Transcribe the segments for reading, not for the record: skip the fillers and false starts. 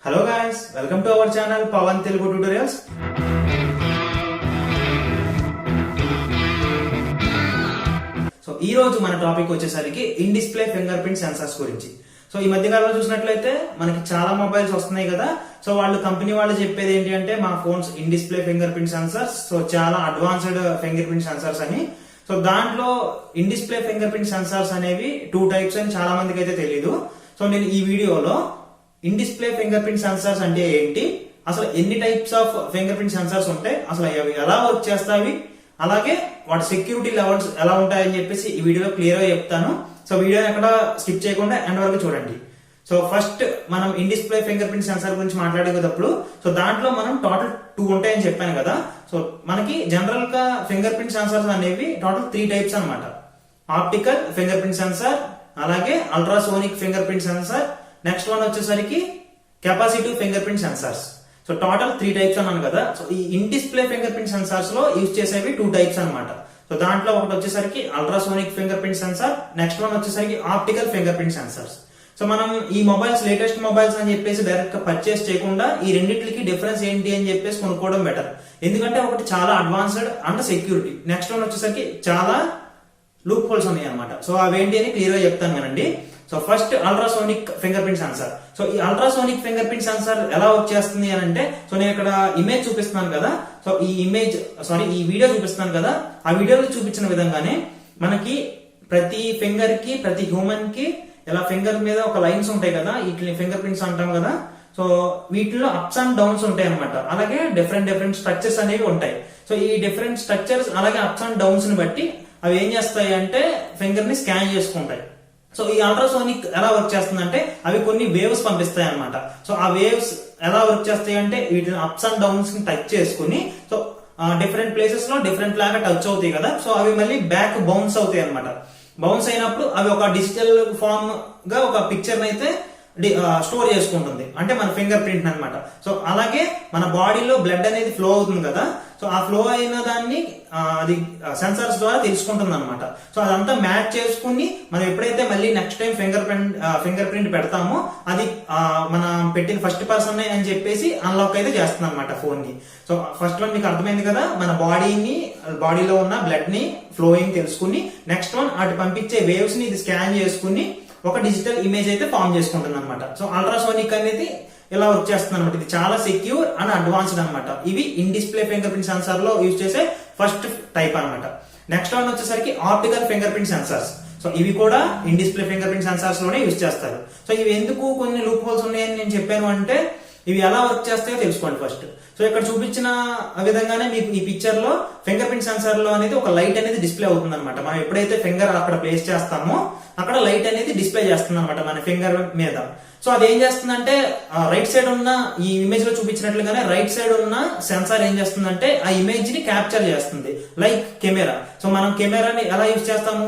Hello guys, welcome to our channel PAVAN Telugu Tutorials. So ఈ రోజు మన topic వచ్చేసరికి in display finger print sensors గురించి. So ఈ మధ్య కాలంలో చూసినట్లయితే మనకి చాలా మొబైల్స్ వస్తున్నాయి కదా. సో వాళ్ళు కంపెనీ వాళ్ళు చెప్పేది ఏంటి అంటే మా phones in display finger print sensors, so చాలా అడ్వాన్స్డ్ ఫింగర్ ప్రింట్ సెన్సార్స్ అని. సో దాంట్లో in display finger print sensors అనేవి 2 టైప్స్ అని చాలా మందికి అయితే తెలియదు. సో నేను ఈ వీడియోలో in display finger print sensors అంటే ఏంటి, అసలు ఎన్ని types of finger print sensors ఉంటాయి, అసలు అవి ఎలా వర్క్ చేస్తాయి, అలాగే వాటి సెక్యూరిటీ లెవెల్స్ ఎలా ఉంటాయని చెప్పేసి ఈ వీడియోలో క్లియర్ గా చెప్తాను. సో వీడియో ఎక్కడ స్కిప్ చేయకుండా ఎండ్ వరకు చూడండి. సో ఫస్ట్ మనం in display finger print censor గురించి మాట్లాడేటప్పుడు సో దాంట్లో మనం టోటల్ 2 ఉంటాయని చెప్పాను కదా. సో మనకి జనరల్ గా ఫింగర్ ప్రింట్ సెన్సార్స్ అనేవి టోటల్ 3 టైప్స్ అనమాట. ఆప్టికల్ ఫింగర్ ప్రింట్ సెన్సార్, అలాగే ultrasonic finger print sensor, next one వచ్చేసరికి capacitive finger print sensors. So total 3 types అన్నాను కదా. సో ఈ in display finger print sensors లో యూజ్ చేసేవి 2 టైప్స్ అనమాట. సో దాంట్లో ఒకటి వచ్చేసరికి ultrasonic finger print sensor, next one వచ్చేసరికి optical finger print sensors. So మనం ఈ మొబైల్స్ లేటెస్ట్ మొబైల్స్ అని చెప్పేసి డైరెక్ట్ గా పర్చేస్ చేయకుండా ఈ రెండింటికి డిఫరెన్స్ ఏంటి అని చెప్పేసి కొనుక్కోవడం బెటర్. ఎందుకంటే ఒకటి చాలా advanced and security, next one వచ్చేసరికి చాలా లూప్ హోల్స్ ఉన్నాయి అనమాట. సో అవేంటి అని క్లియర్ గా చెప్తాను వినండి. So first ultrasonic finger print censor. So ఈ అల్ట్రాసోనిక్ ఫింగర్ ప్రింట్ సెన్సార్ ఎలా వర్క్ చేస్తుంది అని అంటే, సో నేను ఇక్కడ ఇమేజ్ చూపిస్తున్నాను కదా. సో ఈ వీడియో చూపిస్తున్నాను కదా. ఆ వీడియోలో చూపించిన విధంగానే మనకి ప్రతి ఫింగర్ కి, ప్రతి హ్యూమన్ కి ఇలా ఫింగర్ మీద ఒక లైన్స్ ఉంటాయి కదా, వీటిని ఫింగర్ ప్రింట్స్ అంటాం కదా. సో వీటిలో అప్స్ అండ్ డౌన్స్ ఉంటాయి అనమాట. అలాగే డిఫరెంట్ స్ట్రక్చర్స్ అనేవి ఉంటాయి. సో ఈ డిఫరెంట్ స్ట్రక్చర్స్ అలాగే అప్స్ అండ్ డౌన్స్ ని బట్టి అవి ఏం చేస్తాయి అంటే ఫింగర్ ని స్కాన్ చేసుకుంటాయి. సో ఈ అల్ట్రాసోనిక్ ఎలా వర్క్ చేస్తుందంటే అవి కొన్ని వేవ్స్ పంపిస్తాయి అనమాట. సో ఆ వేవ్స్ ఎలా వర్క్ చేస్తాయి అంటే వీటిని అప్స్ అండ్ డౌన్స్ ని టచ్ చేసుకుని, సో డిఫరెంట్ ప్లేసెస్ లో డిఫరెంట్ లాగా టచ్ అవుతాయి కదా. సో అవి మళ్ళీ బ్యాక్ బౌన్స్ అవుతాయి అనమాట. బౌన్స్ అయినప్పుడు అవి ఒక డిజిటల్ ఫామ్ గా ఒక పిక్చర్ అయితే స్టోర్ చేసుకుంటుంది, అంటే మన ఫింగర్ ప్రింట్ అనమాట. సో అలాగే మన బాడీలో బ్లడ్ అనేది ఫ్లో అవుతుంది కదా. సో ఆ ఫ్లో అయిన దాన్ని అది సెన్సార్స్ ద్వారా తెలుసుకుంటుంది అనమాట. సో అదంతా మ్యాచ్ చేసుకుని మనం ఎప్పుడైతే మళ్ళీ నెక్స్ట్ టైం ఫింగర్ ప్రింట్ పెడతామో అది మనం పెట్టిన ఫస్ట్ పర్సన్ అని చెప్పేసి అన్లాక్ అయితే చేస్తుంది అనమాట ఫోన్ ని. సో ఫస్ట్ వన్ మీకు అర్థమైంది కదా, మన బాడీలో ఉన్న బ్లడ్ ని ఫ్లోయింగ్ తెలుసుకుని, నెక్స్ట్ వన్ అటు పంపించే వేవ్స్ ని ఇది స్కాన్ చేసుకుని ఒక డిజిటల్ ఇమేజ్ అయితే ఫామ్ చేసుకుంటుంది అనమాట. సో అల్ట్రాసోనిక్ అనేది ఇలా వర్క్ చేస్తుంది అనమాట. ఇది చాలా సెక్యూర్ అండ్ అడ్వాన్స్డ్ అనమాట. ఇవి in display finger print censor లో యూజ్ చేసే ఫస్ట్ టైప్ అనమాట. నెక్స్ట్ వన్ వచ్చేసరికి optical finger print sensors. So ఇవి కూడా in display finger print sensors లోనే యూజ్ చేస్తారు. సో ఇవి ఎందుకు కొన్ని లూప్ హోల్స్ ఉన్నాయని నేను చెప్పాను అంటే, ఇవి ఎలా వర్క్ చేస్తాయో తెలుసుకోండి ఫస్ట్. సో ఇక్కడ చూపించిన విధంగానే మీకు ఈ పిక్చర్ లో ఫింగర్ ప్రింట్ సెన్సార్ లో అనేది ఒక లైట్ అనేది డిస్ప్లే అవుతుంది అనమాట. మనం ఎప్పుడైతే ఫింగర్ అక్కడ ప్లేస్ చేస్తామో అక్కడ లైట్ అనేది డిస్ప్లే చేస్తుంది అనమాట మన ఫింగర్ మీద. సో అది ఏం చేస్తుందంటే రైట్ సైడ్ ఉన్న ఈ ఇమేజ్ లో చూపించినట్లుగానే రైట్ సైడ్ ఉన్న సెన్సార్ ఏం చేస్తుందంటే ఆ ఇమేజ్ ని క్యాప్చర్ చేస్తుంది లైక్ కెమెరా. సో మనం కెమెరాని ఎలా యూజ్ చేస్తాము,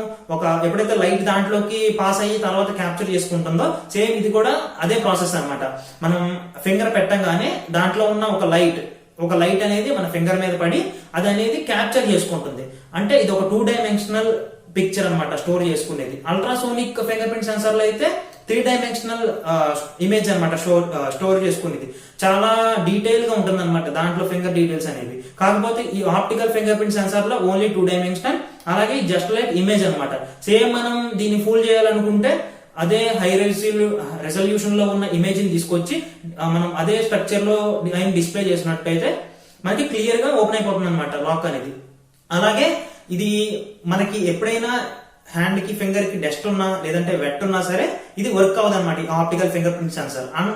ఎప్పుడైతే లైట్ దాంట్లోకి పాస్ అయ్యి తర్వాత క్యాప్చర్ చేసుకుంటుందో సేమ్ ఇది కూడా అదే ప్రాసెస్ అనమాట. మనం ఫింగర్ పెట్టంగానే దాంట్లో ఉన్న ఒక లైట్ అనేది మన ఫింగర్ మీద పడి అది అనేది క్యాప్చర్ చేసుకుంటుంది. అంటే ఇది ఒక 2 డైమెన్షనల్ పిక్చర్ అనమాట స్టోర్ చేసుకునేది. అల్ట్రాసోనిక్ ఫింగర్ ప్రింట్ సెన్సార్ లో అయితే 3 డైమెన్షనల్ ఇమేజ్ అనమాట స్టోర్ చేసుకునేది. చాలా డీటెయిల్ గా ఉంటుంది అనమాట దాంట్లో ఫింగర్ డీటెయిల్స్ అనేవి. కాకపోతే ఈ ఆప్టికల్ ఫింగర్ ప్రింట్ సెన్సార్ లో ఓన్లీ 2 డైమెన్షనల్, అలాగే జస్ట్ లైక్ ఇమేజ్ అనమాట. సేమ్ మనం దీన్ని ఫూల్ చేయాలనుకుంటే అదే హై రెజల్యూషన్ లో ఉన్న ఇమేజ్ ని తీసుకొచ్చి మనం అదే స్ట్రక్చర్ లో డిస్ప్లే చేసినట్టయితే మనకి క్లియర్ గా ఓపెన్ అయిపోతుంది అనమాట లాక్ అనేది. అలాగే ఇది మనకి ఎప్పుడైనా హ్యాండ్ కి ఫింగర్ కి డస్ట్ ఉన్నా లేదంటే వెట్ ఉన్నా సరే ఇది వర్క్ అవ్వదు అనమాట ఈ optical finger print censor. And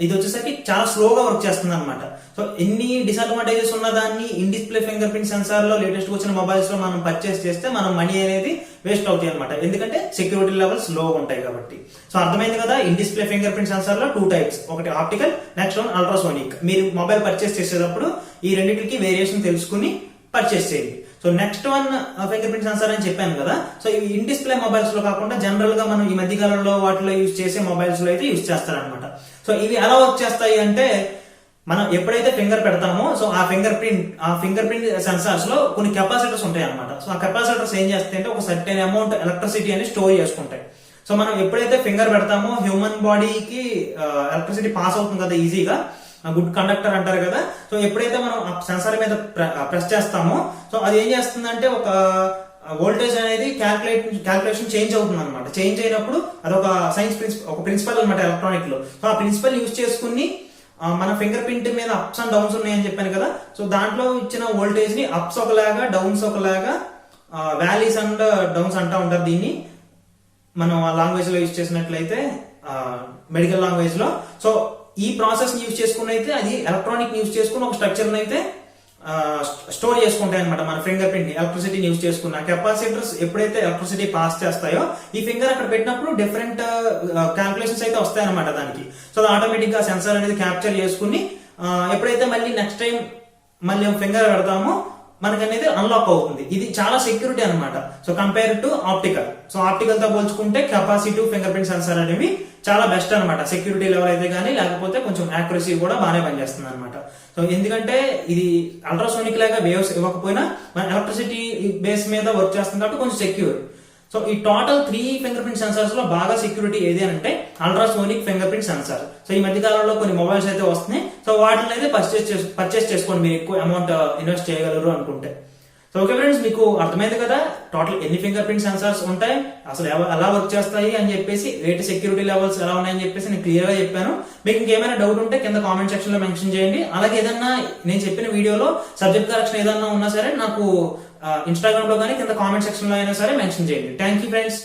ఇది వచ్చేసరికి చాలా స్లోగా వర్క్ చేస్తుంది అనమాట. సో ఎన్ని డిసడ్వాంటేజెస్ ఉన్న దాన్ని in display finger print censor లో లేటెస్ట్ వచ్చిన మొబైల్స్ లో మనం పర్చేస్ చేస్తే మనం మనీ అనేది వేస్ట్ అవుతాయి అనమాట. ఎందుకంటే సెక్యూరిటీ లెవెల్స్ లో ఉంటాయి కాబట్టి. సో అర్థమైంది కదా, in display finger print censor లో 2 టైప్స్, ఒకటి ఆప్టికల్, నెక్స్ట్ వన్ అల్ట్రాసోనిక్. మీరు మొబైల్ పర్చేస్ చేసేటప్పుడు ఈ రెండింటికి వేరియేషన్ తెలుసుకుని పర్చేస్ చేయండి. So next one finger print censor అని చెప్పాను కదా. సో ఇవి ఇన్ డిస్ప్లే మొబైల్స్ లో కాకుండా జనరల్ గా మనం ఈ మధ్య కాలంలో వాటిలో యూజ్ చేసే మొబైల్స్ లో అయితే యూజ్ చేస్తారనమాట. సో ఇవి ఎలా వర్క్ చేస్తాయి అంటే, మనం ఎప్పుడైతే ఫింగర్ పెడతామో సో ఆ ఫింగర్ ప్రింట్ సెన్సార్స్ లో కొన్ని కెపాసిటర్స్ ఉంటాయి అనమాట. సో ఆ కెపాసిటర్స్ ఏం చేస్తాయి అంటే ఒక సర్టెన్ అమౌంట్ ఎలక్ట్రిసిటీ అని స్టోర్ చేసుకుంటాయి. సో మనం ఎప్పుడైతే ఫింగర్ పెడతామో హ్యూమన్ బాడీకి ఎలక్ట్రిసిటీ పాస్ అవుతుంది కదా ఈజీగా, గుడ్ కండక్టర్ అంటారు కదా. సో ఎప్పుడైతే మనం సెన్సార్ మీద ప్రెస్ చేస్తామో సో అది ఏం చేస్తుందంటే ఒక వోల్టేజ్ అనేది క్యాల్కులేషన్ చేంజ్ అవుతుంది అనమాట. చేంజ్ అయినప్పుడు అదొక ఒక ప్రిన్సిపల్ అనమాట ఎలక్ట్రానిక్ లో. సో ఆ ప్రిన్సిపల్ యూజ్ చేసుకుని మన ఫింగర్ ప్రింట్ మీద అప్స్ అండ్ డౌన్స్ ఉన్నాయని చెప్పాను కదా. సో దాంట్లో ఇచ్చిన వోల్టేజ్ ని అప్స్ ఒకలాగా డౌన్స్ ఒకలాగా వ్యాలీస్ అండ్ డౌన్స్ అంటా ఉంటారు. దీన్ని మనం లాంగ్వేజ్ లో యూజ్ చేసినట్లయితే మెడికల్ లాంగ్వేజ్ లో. సో ఈ ప్రాసెస్ ని యూజ్ చేసుకుని అయితే అది ఎలక్ట్రానిక్ యూజ్ చేసుకుని ఒక స్ట్రక్చర్ అయితే స్టోర్ చేసుకుంటాయి అనమాట. మన ఫింగర్ ప్రింట్ ని ఎలక్ట్రిసిటీ యూజ్ చేసుకున్న కెపాసిటర్స్ ఎప్పుడైతే ఎలక్ట్రిసిటీ పాస్ చేస్తాయో ఈ ఫింగర్ అక్కడ పెట్టినప్పుడు డిఫరెంట్ క్యాల్కులేషన్స్ అయితే వస్తాయన్నమాట దానికి. సో ఆటోమేటిక్ గా సెన్సార్ అనేది క్యాప్చర్ చేసుకుని ఎప్పుడైతే మళ్ళీ నెక్స్ట్ టైం మళ్ళీ ఫింగర్ పెడతామో మనకి అనేది అన్లాక్ అవుతుంది. ఇది చాలా సెక్యూరిటీ అనమాట. So compare to optical. So optical తో పోల్చుకుంటే కెపాసిటివ్ ఫింగర్ ప్రింట్ సెన్సార్ అనేవి చాలా బెస్ట్ అనమాట. సెక్యూరిటీ లెవెల్ అయితే కానీ లేకపోతే కొంచెం యాక్యురసీ కూడా బాగానే పనిచేస్తుంది అనమాట. సో ఎందుకంటే ఇది అల్ట్రాసోనిక్ లాగా వేవ్స్ ఇవ్వకపోయినా మన ఎలక్ట్రిసిటీ బేస్ మీద వర్క్ చేస్తుంది కాబట్టి కొంచెం సెక్యూర్. సో ఈ టోటల్ 3 ఫింగర్ ప్రింట్ సెన్సార్స్ లో బాగా సెక్యూరిటీ ఏది అంటే ultrasonic finger print censor. So ఈ మధ్య కాలంలో కొన్ని మొబైల్స్ అయితే వస్తున్నాయి. సో వాటిని అయితే పర్చేస్ చేసుకోండి మీరు ఎక్కువ అమౌంట్ ఇన్వెస్ట్ చేయగలరు అనుకుంటే. సో ఓకే ఫ్రెండ్స్, మీకు అర్థమైంది కదా టోటల్ ఎన్ని ఫింగర్ ప్రింట్ సెన్సార్స్ ఉంటాయి, అసలు ఎలా వర్క్ చేస్తాయి అని చెప్పేసి, వేటి సెక్యూరిటీ లెవెల్స్ ఎలా ఉన్నాయని చెప్పేసి నేను క్లియర్ గా చెప్పాను. మీకు ఇంకేమైనా డౌట్ ఉంటే కింద కామెంట్ సెక్షన్ లో మెన్షన్ చేయండి. అలాగే ఏదన్నా నేను చెప్పిన వీడియోలో సబ్జెక్ట్ కరెక్షన్ ఏదన్నా ఉన్నా సరే నాకు ఇన్స్టాగ్రామ్ లో కానీ కింద కామెంట్ సెక్షన్ లో అయినా సరే మెన్షన్ చేయండి. Thank you friends.